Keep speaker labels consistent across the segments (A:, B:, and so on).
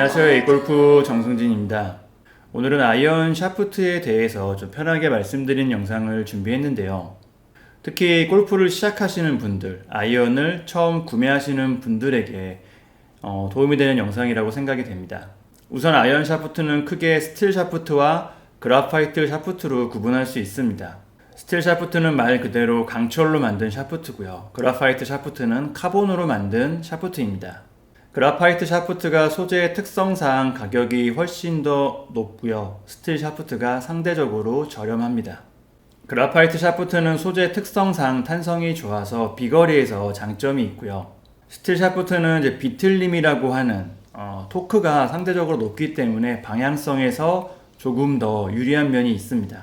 A: 안녕하세요. 에이골프 정승진입니다. 오늘은 아이언 샤프트에 대해서 좀 편하게 말씀드린 영상을 준비했는데요. 특히 골프를 시작하시는 분들, 아이언을 처음 구매하시는 분들에게 도움이 되는 영상이라고 생각이 됩니다. 우선 아이언 샤프트는 크게 스틸 샤프트와 그라파이트 샤프트로 구분할 수 있습니다. 스틸 샤프트는 말 그대로 강철로 만든 샤프트고요. 그라파이트 샤프트는 카본으로 만든 샤프트입니다. 그라파이트 샤프트가 소재의 특성상 가격이 훨씬 더 높고요. 스틸 샤프트가 상대적으로 저렴합니다. 그라파이트 샤프트는 소재 특성상 탄성이 좋아서 비거리에서 장점이 있고요. 스틸 샤프트는 이제 비틀림이라고 하는 토크가 상대적으로 높기 때문에 방향성에서 조금 더 유리한 면이 있습니다.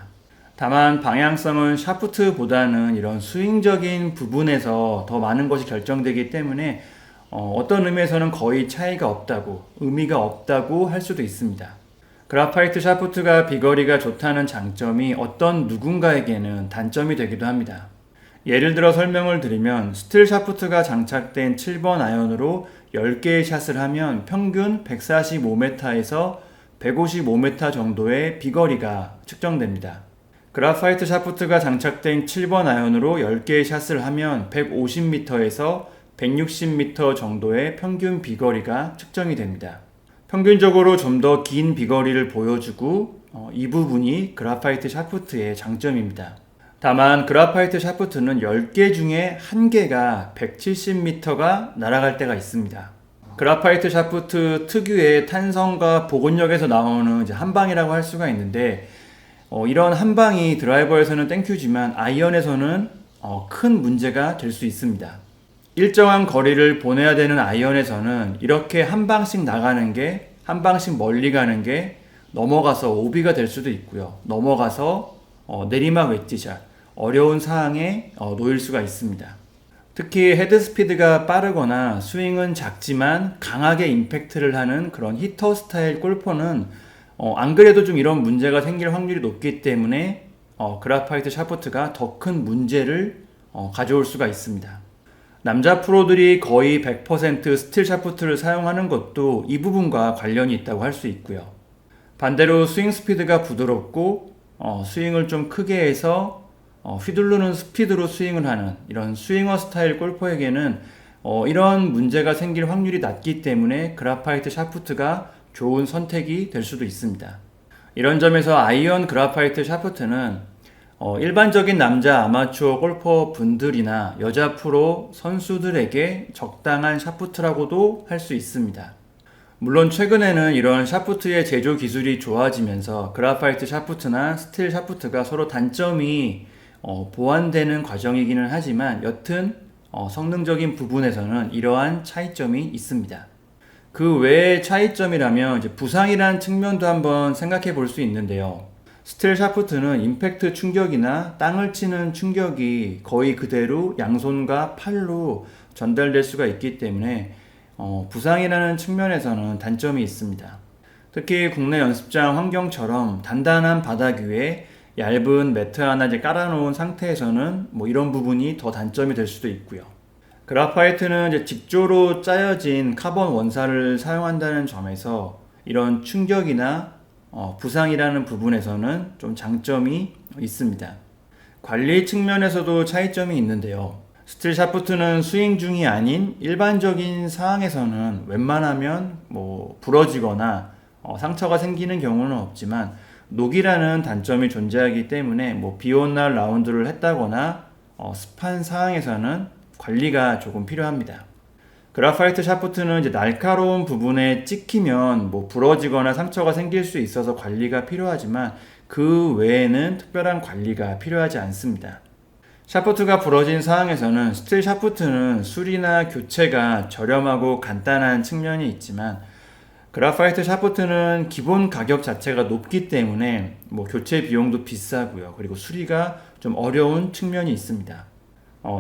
A: 다만 방향성은 샤프트보다는 이런 스윙적인 부분에서 더 많은 것이 결정되기 때문에 어떤 의미에서는 거의 차이가 없다고, 의미가 없다고 할 수도 있습니다. 그라파이트 샤프트가 비거리가 좋다는 장점이 어떤 누군가에게는 단점이 되기도 합니다. 예를 들어 설명을 드리면 스틸 샤프트가 장착된 7번 아이언으로 10개의 샷을 하면 평균 145m에서 155m 정도의 비거리가 측정됩니다. 그라파이트 샤프트가 장착된 7번 아이언으로 10개의 샷을 하면 150m에서 160m 정도의 평균 비거리가 측정이 됩니다. 평균적으로 좀 더 긴 비거리를 보여주고 이 부분이 그라파이트 샤프트의 장점입니다. 다만 그라파이트 샤프트는 10개 중에 1개가 170m가 날아갈 때가 있습니다. 그라파이트 샤프트 특유의 탄성과 복원력에서 나오는 한방이라고 할 수가 있는데 이런 한방이 드라이버에서는 땡큐지만 아이언에서는 큰 문제가 될 수 있습니다. 일정한 거리를 보내야 되는 아이언에서는 이렇게 한 방씩 나가는 게, 한 방씩 멀리 가는 게 넘어가서 오비가 될 수도 있고요. 넘어가서 내리막 웨지샷, 어려운 상황에 놓일 수가 있습니다. 특히 헤드 스피드가 빠르거나 스윙은 작지만 강하게 임팩트를 하는 그런 히터 스타일 골퍼는 안 그래도 좀 이런 문제가 생길 확률이 높기 때문에 그라파이트 샤프트가 더 큰 문제를 가져올 수가 있습니다. 남자 프로들이 거의 100% 스틸 샤프트를 사용하는 것도 이 부분과 관련이 있다고 할 수 있고요. 반대로 스윙 스피드가 부드럽고 스윙을 좀 크게 해서 휘두르는 스피드로 스윙을 하는 이런 스윙어 스타일 골퍼에게는 이런 문제가 생길 확률이 낮기 때문에 그라파이트 샤프트가 좋은 선택이 될 수도 있습니다. 이런 점에서 아이언 그라파이트 샤프트는 일반적인 남자 아마추어 골퍼 분들이나 여자 프로 선수들에게 적당한 샤프트라고도 할 수 있습니다. 물론 최근에는 이런 샤프트의 제조 기술이 좋아지면서 그라파이트 샤프트나 스틸 샤프트가 서로 단점이 보완되는 과정이기는 하지만 여튼 성능적인 부분에서는 이러한 차이점이 있습니다. 그 외의 차이점이라면 부상이라는 측면도 한번 생각해 볼 수 있는데요. 스틸 샤프트는 임팩트 충격이나 땅을 치는 충격이 거의 그대로 양손과 팔로 전달될 수가 있기 때문에 부상이라는 측면에서는 단점이 있습니다. 특히 국내 연습장 환경처럼 단단한 바닥 위에 얇은 매트 하나 깔아놓은 상태에서는 이런 부분이 더 단점이 될 수도 있고요. 그라파이트는 직조로 짜여진 카본 원사를 사용한다는 점에서 이런 충격이나 부상이라는 부분에서는 좀 장점이 있습니다. 관리 측면에서도 차이점이 있는데요. 스틸 샤프트는 스윙 중이 아닌 일반적인 상황에서는 웬만하면 부러지거나 상처가 생기는 경우는 없지만 녹이라는 단점이 존재하기 때문에 비 온 날 라운드를 했다거나 습한 상황에서는 관리가 조금 필요합니다. 그라파이트 샤프트는 날카로운 부분에 찍히면 부러지거나 상처가 생길 수 있어서 관리가 필요하지만 그 외에는 특별한 관리가 필요하지 않습니다. 샤프트가 부러진 상황에서는 스틸 샤프트는 수리나 교체가 저렴하고 간단한 측면이 있지만 그라파이트 샤프트는 기본 가격 자체가 높기 때문에 교체 비용도 비싸고요. 그리고 수리가 좀 어려운 측면이 있습니다.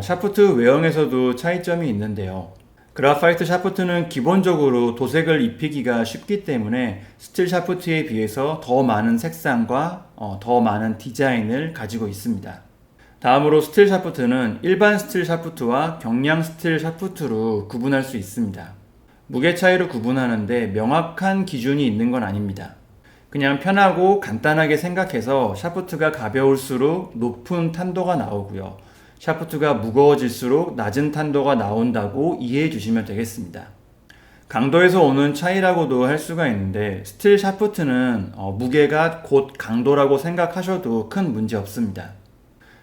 A: 샤프트 외형에서도 차이점이 있는데요. 그라파이트 샤프트는 기본적으로 도색을 입히기가 쉽기 때문에 스틸 샤프트에 비해서 더 많은 색상과 더 많은 디자인을 가지고 있습니다. 다음으로 스틸 샤프트는 일반 스틸 샤프트와 경량 스틸 샤프트로 구분할 수 있습니다. 무게 차이로 구분하는데 명확한 기준이 있는 건 아닙니다. 그냥 편하고 간단하게 생각해서 샤프트가 가벼울수록 높은 탄도가 나오고요. 샤프트가 무거워질수록 낮은 탄도가 나온다고 이해해 주시면 되겠습니다. 강도에서 오는 차이라고도 할 수가 있는데 스틸 샤프트는 무게가 곧 강도라고 생각하셔도 큰 문제 없습니다.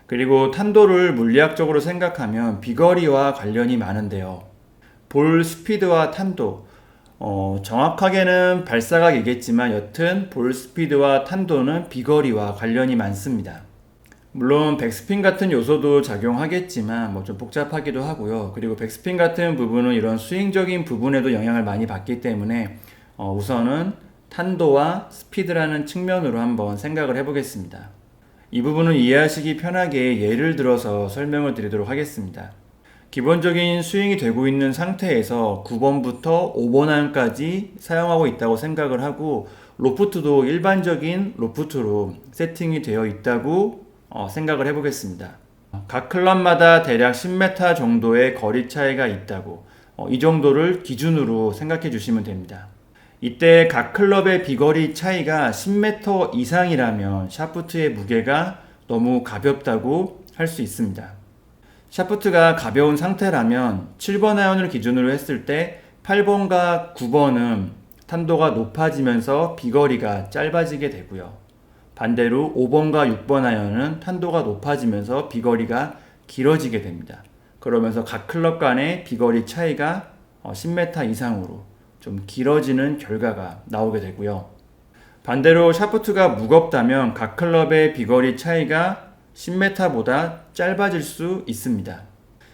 A: 그리고 탄도를 물리학적으로 생각하면 비거리와 관련이 많은데요. 볼 스피드와 탄도, 정확하게는 발사각이겠지만 여튼 볼 스피드와 탄도는 비거리와 관련이 많습니다. 물론 백스핀 같은 요소도 작용하겠지만 좀 복잡하기도 하고요. 그리고 백스핀 같은 부분은 이런 스윙적인 부분에도 영향을 많이 받기 때문에 우선은 탄도와 스피드라는 측면으로 한번 생각을 해보겠습니다. 이 부분은 이해하시기 편하게 예를 들어서 설명을 드리도록 하겠습니다. 기본적인 스윙이 되고 있는 상태에서 9번부터 5번 아이언까지 사용하고 있다고 생각을 하고 로프트도 일반적인 로프트로 세팅이 되어 있다고 생각을 해보겠습니다. 각 클럽마다 대략 10m 정도의 거리 차이가 있다고 이 정도를 기준으로 생각해 주시면 됩니다. 이때 각 클럽의 비거리 차이가 10m 이상이라면 샤프트의 무게가 너무 가볍다고 할 수 있습니다. 샤프트가 가벼운 상태라면 7번 아이언을 기준으로 했을 때 8번과 9번은 탄도가 높아지면서 비거리가 짧아지게 되고요. 반대로 5번과 6번 아이언은 탄도가 높아지면서 비거리가 길어지게 됩니다. 그러면서 각 클럽 간의 비거리 차이가 10m 이상으로 좀 길어지는 결과가 나오게 되고요. 반대로 샤프트가 무겁다면 각 클럽의 비거리 차이가 10m보다 짧아질 수 있습니다.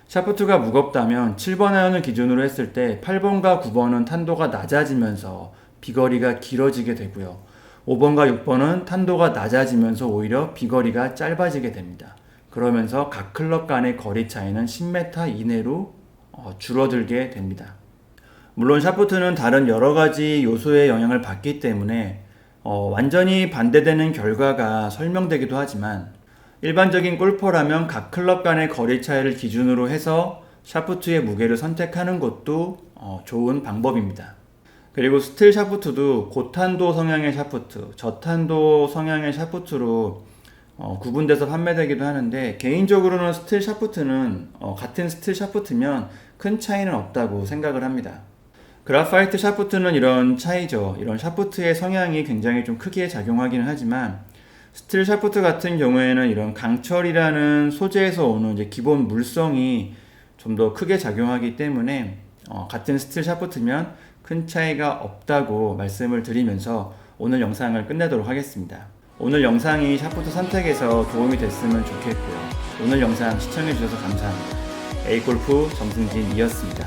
A: 샤프트가 무겁다면 7번 아이언을 기준으로 했을 때 8번과 9번은 탄도가 낮아지면서 비거리가 길어지게 되고요. 5번과 6번은 탄도가 낮아지면서 오히려 비거리가 짧아지게 됩니다. 그러면서 각 클럽 간의 거리 차이는 10m 이내로 줄어들게 됩니다. 물론 샤프트는 다른 여러 가지 요소의 영향을 받기 때문에 완전히 반대되는 결과가 설명되기도 하지만 일반적인 골퍼라면 각 클럽 간의 거리 차이를 기준으로 해서 샤프트의 무게를 선택하는 것도 좋은 방법입니다. 그리고 스틸 샤프트도 고탄도 성향의 샤프트, 저탄도 성향의 샤프트로 구분돼서 판매되기도 하는데 개인적으로는 스틸 샤프트는 같은 스틸 샤프트면 큰 차이는 없다고 생각을 합니다. 그라파이트 샤프트는 이런 차이죠. 이런 샤프트의 성향이 굉장히 좀 크게 작용하기는 하지만 스틸 샤프트 같은 경우에는 이런 강철이라는 소재에서 오는 이제 기본 물성이 좀 더 크게 작용하기 때문에 같은 스틸 샤프트면 큰 차이가 없다고 말씀을 드리면서 오늘 영상을 끝내도록 하겠습니다. 오늘 영상이 샤프트 선택에서 도움이 됐으면 좋겠고요. 오늘 영상 시청해주셔서 감사합니다. A골프 정승진이었습니다.